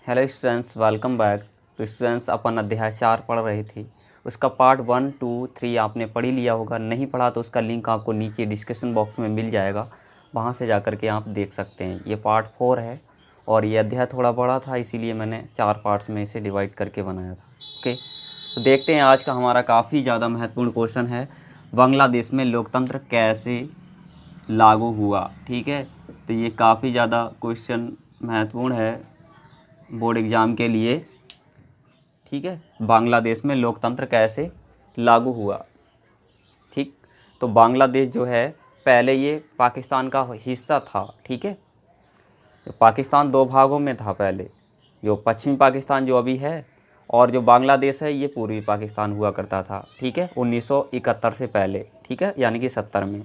Hello students, welcome back. तो students, अपन अध्याय 4 पढ़ रहे थे। उसका पार्ट 1, 2, 3 आपने पढ़ ही लिया होगा। नहीं पढ़ा तो उसका लिंक आपको नीचे डिस्क्रिप्शन बॉक्स में मिल जाएगा, वहाँ से जा कर के आप देख सकते हैं। ये पार्ट 4 है और ये अध्याय थोड़ा बड़ा था, इसीलिए मैंने 4 पार्ट्स में इसे डिवाइड करके बनाया था। ओके, तो देखते हैं आज का हमारा काफ़ी ज़्यादा महत्वपूर्ण क्वेश्चन है, बांग्लादेश में लोकतंत्र कैसे लागू हुआ। ठीक है, तो ये काफ़ी ज़्यादा क्वेश्चन महत्वपूर्ण है बोर्ड एग्ज़ाम के लिए। ठीक है, बांग्लादेश में लोकतंत्र कैसे लागू हुआ। ठीक, तो बांग्लादेश जो है पहले ये पाकिस्तान का हिस्सा था। ठीक है, तो पाकिस्तान दो भागों में था पहले, जो पश्चिमी पाकिस्तान जो अभी है, और जो बांग्लादेश है ये पूर्वी पाकिस्तान हुआ करता था। ठीक है, 1971 से पहले। ठीक है, यानी कि 70 में।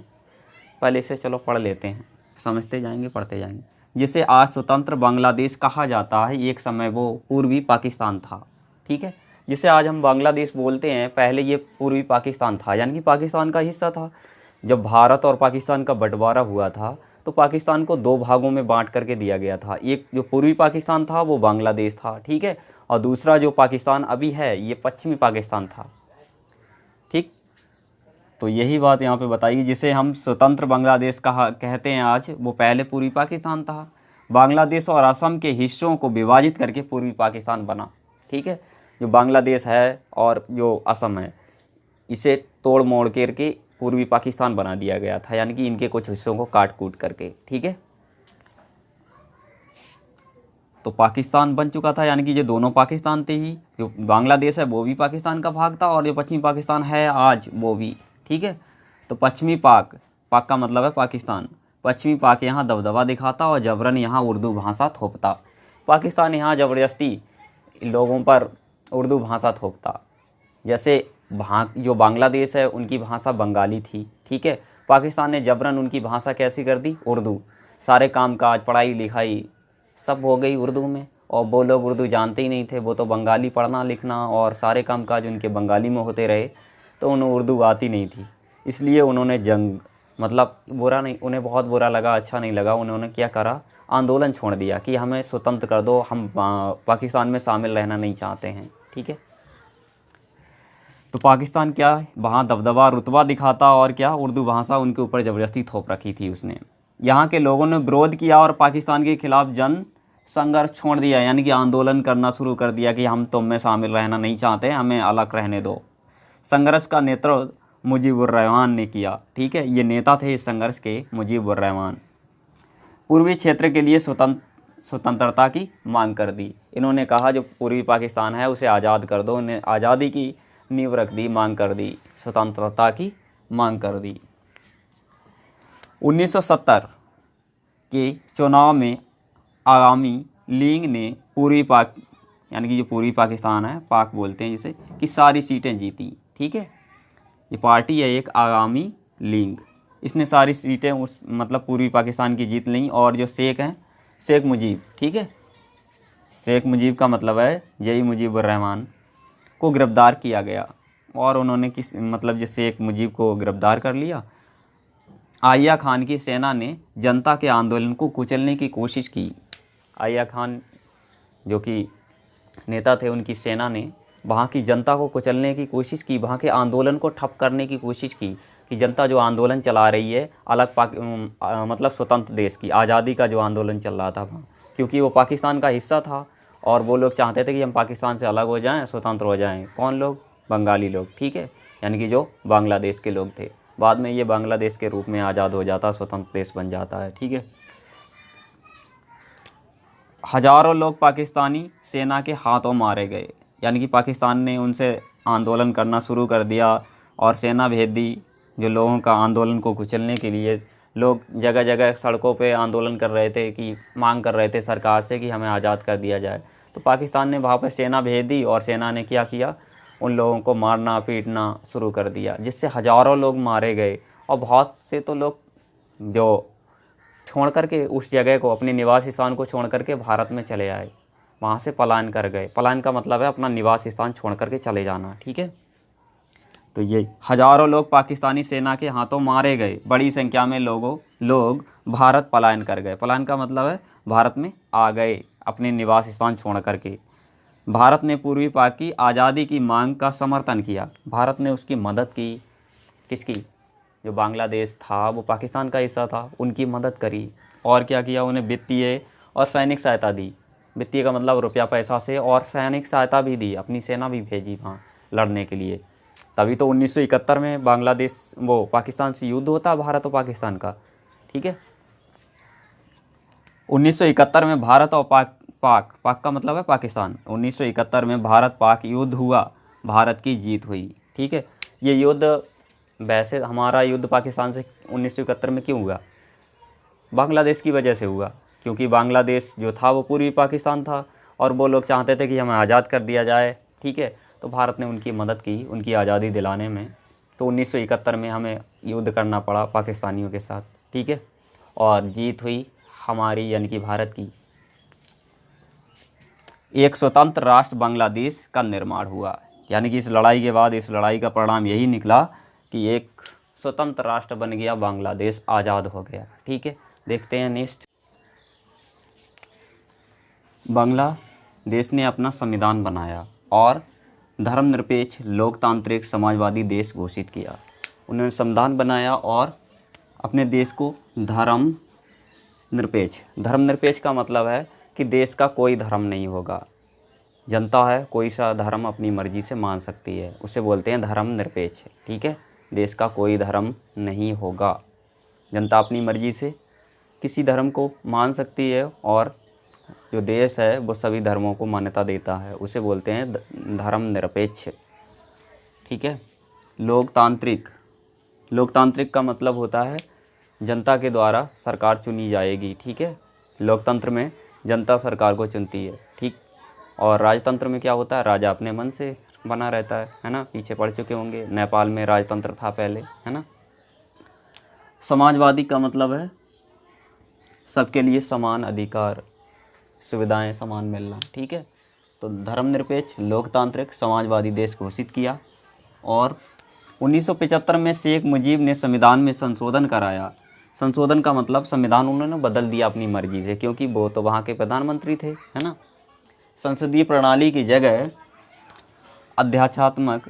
पहले इसे चलो पढ़ लेते हैं, समझते जाएंगे पढ़ते जाएंगे। जिसे आज स्वतंत्र बांग्लादेश कहा जाता है, एक समय वो पूर्वी पाकिस्तान था। ठीक है, जिसे आज हम बांग्लादेश बोलते हैं, पहले ये पूर्वी पाकिस्तान था, यानी कि पाकिस्तान का हिस्सा था। जब भारत और पाकिस्तान का बंटवारा हुआ था तो पाकिस्तान को दो भागों में बांट करके दिया गया था। एक जो पूर्वी पाकिस्तान था वो बांग्लादेश था। ठीक है, और दूसरा जो पाकिस्तान अभी है ये पश्चिमी पाकिस्तान था। ठीक, तो यही बात यहाँ पे बताइए। जिसे हम स्वतंत्र बांग्लादेश कहा कहते हैं आज, वो पहले पूर्वी पाकिस्तान था। बांग्लादेश और असम के हिस्सों को विभाजित करके पूर्वी पाकिस्तान बना। ठीक है, जो बांग्लादेश है और जो असम है, इसे तोड़ मोड़ करके पूर्वी पाकिस्तान बना दिया गया था, यानी कि इनके कुछ हिस्सों को काट कूट करके। ठीक है, तो पाकिस्तान बन चुका था, यानी कि ये दोनों पाकिस्तान थे ही। जो बांग्लादेश है वो भी पाकिस्तान का भाग था, और जो पश्चिमी पाकिस्तान है आज वो भी। ठीक है, तो पश्चिमी पाक, पाक का मतलब है पाकिस्तान। पश्चिमी पाक यहाँ दबदबा दिखाता और जबरन यहाँ उर्दू भाषा थोपता। पाकिस्तान यहाँ ज़बरदस्ती लोगों पर उर्दू भाषा थोपता। जैसे जो बांग्लादेश है उनकी भाषा बंगाली थी। ठीक है, पाकिस्तान ने जबरन उनकी भाषा कैसी कर दी, उर्दू। सारे कामकाज, पढ़ाई लिखाई सब हो गई उर्दू में, और वो लोग उर्दू जानते ही नहीं थे। वो तो बंगाली पढ़ना लिखना और सारे कामकाज उनके बंगाली में होते रहे, तो उन्हें उर्दू आती नहीं थी। इसलिए उन्होंने जंग, मतलब बुरा नहीं, उन्हें बहुत बुरा लगा, अच्छा नहीं लगा। उन्होंने क्या करा, आंदोलन छोड़ दिया कि हमें स्वतंत्र कर दो, हम पाकिस्तान में शामिल रहना नहीं चाहते हैं। ठीक है, तो पाकिस्तान क्या वहाँ दबदबा रुतबा दिखाता, और क्या उर्दू भाषा उनके ऊपर ज़बरदस्ती थोप रखी थी उसने। यहाँ के लोगों ने विरोध किया और पाकिस्तान के खिलाफ जन संघर्ष छोड़ दिया, यानी कि आंदोलन करना शुरू कर दिया कि हम तुम में शामिल रहना नहीं चाहते, हमें अलग रहने दो। संघर्ष का नेतृत्व मुजीबुर रहमान ने किया। ठीक है, ये नेता थे इस संघर्ष के, मुजीबुर रहमान। पूर्वी क्षेत्र के लिए स्वतंत्रता की मांग कर दी। इन्होंने कहा जो पूर्वी पाकिस्तान है उसे आज़ाद कर दो। उन्हें आज़ादी की नींव रख दी, मांग कर दी, स्वतंत्रता की मांग कर दी। 1970 के चुनाव में आवामी लीग ने पूर्वी पाक, यानी कि जो पूर्वी पाकिस्तान है, पाक बोलते हैं जिसे, की सारी सीटें जीती। ठीक है, ये पार्टी है एक आवामी लीग, इसने सारी सीटें उस मतलब पूर्वी पाकिस्तान की जीत लीं। और जो शेख हैं, शेख मुजीब, ठीक है, शेख मुजीब का मतलब है यही मुजीबुर रहमान, को गिरफ्तार किया गया। और उन्होंने किस मतलब जो शेख मुजीब को गिरफ्तार कर लिया। आया खान की सेना ने जनता के आंदोलन को कुचलने की कोशिश की। आया खान जो कि नेता थे, उनकी सेना ने वहाँ की जनता को कुचलने की कोशिश की, वहाँ के आंदोलन को ठप करने की कोशिश की कि जनता जो आंदोलन चला रही है अलग मतलब स्वतंत्र देश की आज़ादी का जो आंदोलन चल रहा था वहाँ, क्योंकि वो पाकिस्तान का हिस्सा था और वो लोग चाहते थे कि हम पाकिस्तान से अलग हो जाएं, स्वतंत्र हो जाएं। कौन लोग? बंगाली लोग। ठीक है, यानी कि जो बांग्लादेश के लोग थे। बाद में ये बांग्लादेश के रूप में आज़ाद हो जाता, स्वतंत्र देश बन जाता है। ठीक है, हज़ारों लोग पाकिस्तानी सेना के हाथों मारे गए, यानी कि पाकिस्तान ने उनसे आंदोलन करना शुरू कर दिया और सेना भेज दी जो लोगों का आंदोलन को कुचलने के लिए। लोग जगह जगह सड़कों पे आंदोलन कर रहे थे कि मांग कर रहे थे सरकार से कि हमें आज़ाद कर दिया जाए। तो पाकिस्तान ने वहाँ पर सेना भेज दी और सेना ने क्या किया, उन लोगों को मारना पीटना शुरू कर दिया, जिससे हज़ारों लोग मारे गए। और बहुत से तो लोग जो छोड़ करके उस जगह को, अपने निवास स्थान को छोड़ करके भारत में चले आए, वहाँ से पलायन कर गए। पलायन का मतलब है अपना निवास स्थान छोड़ करके चले जाना। ठीक है, तो ये हज़ारों लोग पाकिस्तानी सेना के हाथों मारे गए। बड़ी संख्या में लोग भारत पलायन कर गए। पलायन का मतलब है भारत में आ गए, अपने निवास स्थान छोड़ करके। भारत ने पूर्वी पाक की आज़ादी की मांग का समर्थन किया। भारत ने उसकी मदद की, किसकी? जो बांग्लादेश था वो पाकिस्तान का हिस्सा था, उनकी मदद करी। और क्या किया? उन्हें वित्तीय और सैनिक सहायता दी। वित्तीय का मतलब रुपया पैसा से, और सैनिक सहायता भी दी, अपनी सेना भी भेजी वहाँ लड़ने के लिए। तभी तो 1971 में बांग्लादेश वो पाकिस्तान से युद्ध होता है, भारत और पाकिस्तान का। ठीक है, 1971 में भारत और पाक का मतलब है पाकिस्तान। 1971 में भारत पाक युद्ध हुआ, भारत की जीत हुई। ठीक है, ये युद्ध, वैसे हमारा युद्ध पाकिस्तान से 1971 में क्यों हुआ? बांग्लादेश की वजह से हुआ, क्योंकि बांग्लादेश जो था वो पूर्वी पाकिस्तान था और वो लोग चाहते थे कि हमें आज़ाद कर दिया जाए। ठीक है, तो भारत ने उनकी मदद की उनकी आज़ादी दिलाने में। तो 1971 में हमें युद्ध करना पड़ा पाकिस्तानियों के साथ। ठीक है, और जीत हुई हमारी, यानी कि भारत की। एक स्वतंत्र राष्ट्र बांग्लादेश का निर्माण हुआ, यानी कि इस लड़ाई के बाद, इस लड़ाई का परिणाम यही निकला कि एक स्वतंत्र राष्ट्र बन गया बांग्लादेश, आज़ाद हो गया। ठीक है, देखते हैं नेक्स्ट। बांग्लादेश ने अपना संविधान बनाया और धर्मनिरपेक्ष लोकतांत्रिक समाजवादी देश घोषित किया। उन्होंने संविधान बनाया और अपने देश को धर्मनिरपेक्ष का मतलब है कि देश का कोई धर्म नहीं होगा। जनता है, कोई सा धर्म अपनी मर्जी से मान सकती है, उसे बोलते हैं धर्मनिरपेक्ष। ठीक है, देश का कोई धर्म नहीं होगा, जनता अपनी मर्जी से किसी धर्म को मान सकती है, और जो देश है वो सभी धर्मों को मान्यता देता है, उसे बोलते हैं धर्मनिरपेक्ष। ठीक है, लोकतांत्रिक का मतलब होता है जनता के द्वारा सरकार चुनी जाएगी। ठीक है, लोकतंत्र में जनता सरकार को चुनती है। ठीक, और राजतंत्र में क्या होता है? राजा अपने मन से बना रहता है ना। पीछे पढ़ चुके होंगे, नेपाल में राजतंत्र था पहले, है ना। समाजवादी का मतलब है सबके लिए समान अधिकार, सुविधाएं समान मिलना। ठीक है, तो धर्मनिरपेक्ष लोकतांत्रिक समाजवादी देश घोषित किया। और 1975 में शेख मुजीब ने संविधान में संशोधन कराया। संशोधन का मतलब संविधान उन्होंने बदल दिया अपनी मर्जी से, क्योंकि वो तो वहाँ के प्रधानमंत्री थे, है ना। संसदीय प्रणाली की जगह अध्यात्मात्मक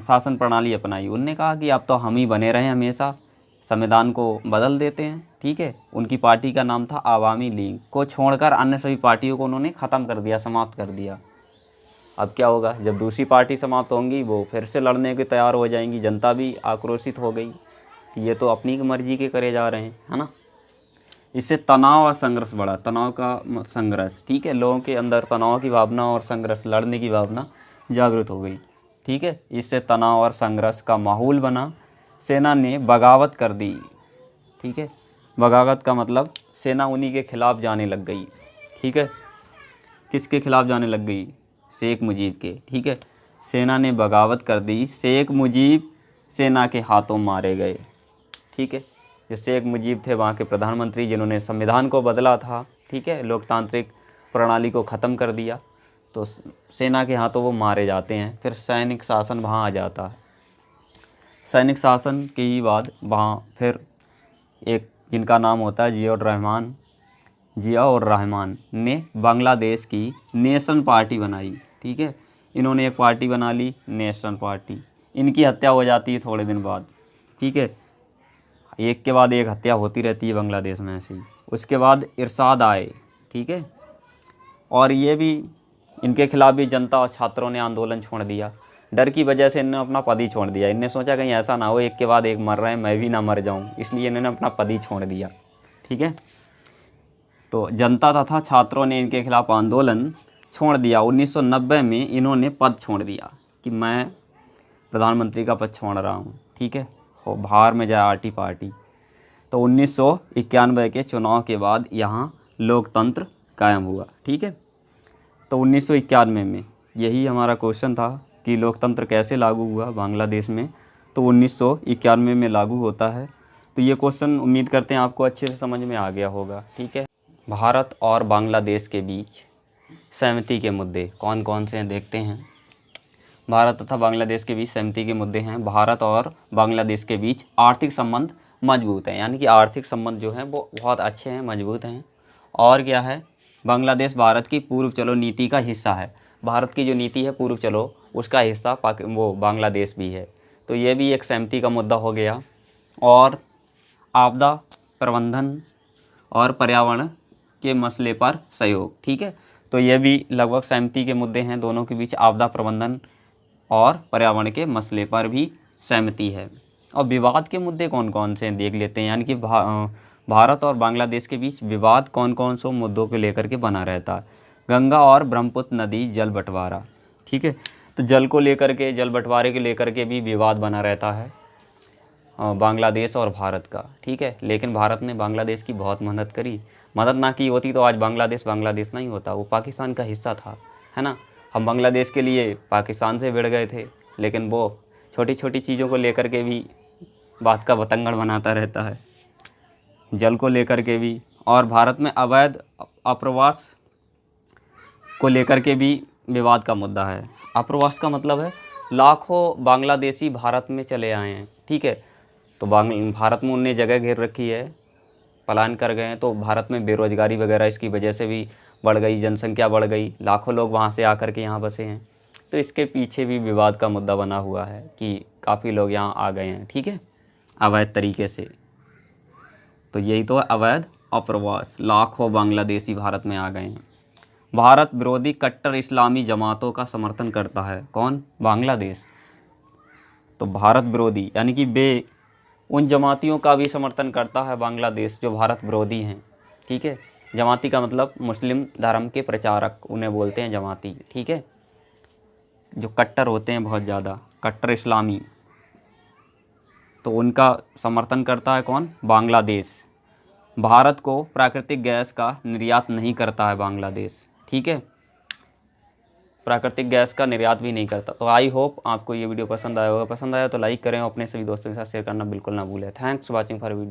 शासन प्रणाली अपनाई। उन्होंने कहा कि अब तो हम ही बने रहें हमेशा, संविधान को बदल देते हैं। ठीक है, उनकी पार्टी का नाम था आवामी लीग, को छोड़कर अन्य सभी पार्टियों को उन्होंने ख़त्म कर दिया, समाप्त कर दिया। अब क्या होगा? जब दूसरी पार्टी समाप्त होंगी वो फिर से लड़ने के तैयार हो जाएंगी, जनता भी आक्रोशित हो गई कि ये तो अपनी मर्जी के करे जा रहे हैं, है ना। इससे तनाव और संघर्ष बढ़ा, तनाव का संघर्ष। ठीक है, लोगों के अंदर तनाव की भावना और संघर्ष, लड़ने की भावना जागृत हो गई। ठीक है, इससे तनाव और संघर्ष का माहौल बना। सेना ने बगावत कर दी। ठीक है, बगावत का मतलब सेना उन्हीं के खिलाफ जाने लग गई। ठीक है, किसके खिलाफ जाने लग गई? शेख मुजीब के। ठीक है, सेना ने बगावत कर दी, शेख मुजीब सेना के हाथों मारे गए। ठीक है, जो शेख मुजीब थे वहाँ के प्रधानमंत्री, जिन्होंने संविधान को बदला था, ठीक है, लोकतांत्रिक प्रणाली को ख़त्म कर दिया, तो सेना के हाथों वो मारे जाते हैं। फिर सैनिक शासन वहाँ आ जाता है। सैनिक शासन के ही बाद वहाँ फिर एक जिनका नाम होता है जिया और रहमान ने बांग्लादेश की नेशन पार्टी बनाई। ठीक है, इन्होंने एक पार्टी बना ली, नेशन पार्टी। इनकी हत्या हो जाती है थोड़े दिन बाद। ठीक है, एक के बाद एक हत्या होती रहती है बांग्लादेश में ऐसे ही। उसके बाद इरशाद आए। ठीक है, और ये भी, इनके खिलाफ भी जनता और छात्रों ने आंदोलन छोड़ दिया। डर की वजह से इन्होंने अपना पद ही छोड़ दिया। इनने सोचा कहीं ऐसा ना हो एक के बाद एक मर रहे हैं, मैं भी ना मर जाऊं, इसलिए इन्होंने अपना पद ही छोड़ दिया। ठीक है, तो जनता तथा छात्रों ने इनके खिलाफ आंदोलन छोड़ दिया। 1990 में इन्होंने पद छोड़ दिया कि मैं प्रधानमंत्री का पद छोड़ रहा हूँ। ठीक है, हो बाहर में जाए आरटी पार्टी। तो 1991 के चुनाव के बाद यहाँ लोकतंत्र कायम हुआ। ठीक है, तो 1991 में यही हमारा क्वेश्चन था कि लोकतंत्र कैसे लागू हुआ बांग्लादेश में। तो 1991 में लागू होता है। तो ये क्वेश्चन उम्मीद करते हैं आपको अच्छे से समझ में आ गया होगा। ठीक है, भारत और बांग्लादेश के बीच सहमति के मुद्दे कौन कौन से हैं देखते हैं। भारत तथा बांग्लादेश के बीच सहमति के मुद्दे हैं। भारत और बांग्लादेश के बीच आर्थिक संबंध मजबूत हैं, यानी कि आर्थिक संबंध जो हैं वो बहुत अच्छे हैं, मजबूत हैं। और क्या है बांग्लादेश भारत की पूर्व चलो नीति का हिस्सा है। भारत की जो नीति है पूर्व चलो उसका हिस्सा वो बांग्लादेश भी है। तो ये भी एक सहमति का मुद्दा हो गया। और आपदा प्रबंधन और पर्यावरण के मसले पर सहयोग, ठीक है। तो ये भी लगभग सहमति के मुद्दे हैं दोनों के बीच, आपदा प्रबंधन और पर्यावरण के मसले पर भी सहमति है। और विवाद के मुद्दे कौन कौन से हैं देख लेते हैं, यानी कि भारत और बांग्लादेश के बीच विवाद कौन कौन से मुद्दों को लेकर के बना रहता है। गंगा और ब्रह्मपुत्र नदी जल बंटवारा, ठीक है। तो जल को लेकर के, जल बंटवारे को लेकर के भी विवाद बना रहता है बांग्लादेश और भारत का, ठीक है। लेकिन भारत ने बांग्लादेश की बहुत मदद करी, मदद ना की होती तो आज बांग्लादेश बांग्लादेश नहीं होता, वो पाकिस्तान का हिस्सा था, है ना। हम बांग्लादेश के लिए पाकिस्तान से भिड़ गए थे, लेकिन वो छोटी छोटी चीज़ों को लेकर के भी बात का बतंगड़ बनाता रहता है, जल को लेकर के भी। और भारत में अवैध आप्रवास को लेकर के भी विवाद का मुद्दा है। आप्रवास का मतलब है लाखों बांग्लादेशी भारत में चले आए हैं, ठीक है। तो भारत में उनने जगह घेर रखी है, पलायन कर गए हैं। तो भारत में बेरोज़गारी वगैरह इसकी वजह से भी बढ़ गई, जनसंख्या बढ़ गई, लाखों लोग वहाँ से आकर के यहाँ बसे हैं। तो इसके पीछे भी विवाद का मुद्दा बना हुआ है कि काफ़ी लोग यहाँ आ गए हैं, ठीक है, अवैध तरीके से। तो यही तो है अवैध आप्रवास, लाखों बांग्लादेशी भारत में आ गए हैं। भारत विरोधी कट्टर इस्लामी जमातों का समर्थन करता है, कौन? बांग्लादेश। तो भारत विरोधी यानी कि उन जमातियों का भी समर्थन करता है बांग्लादेश जो भारत विरोधी हैं, ठीक है। जमाती का मतलब मुस्लिम धर्म के प्रचारक, उन्हें बोलते हैं जमाती, ठीक है। जो कट्टर होते हैं बहुत ज़्यादा, कट्टर इस्लामी, तो उनका समर्थन करता है कौन? बांग्लादेश। भारत को प्राकृतिक गैस का निर्यात नहीं करता है बांग्लादेश, ठीक है, प्राकृतिक गैस का निर्यात भी नहीं करता। तो आई होप आपको ये वीडियो पसंद आया होगा। पसंद आया तो लाइक करें और अपने सभी दोस्तों के साथ शेयर करना बिल्कुल ना भूलें। Thanks for watching for video.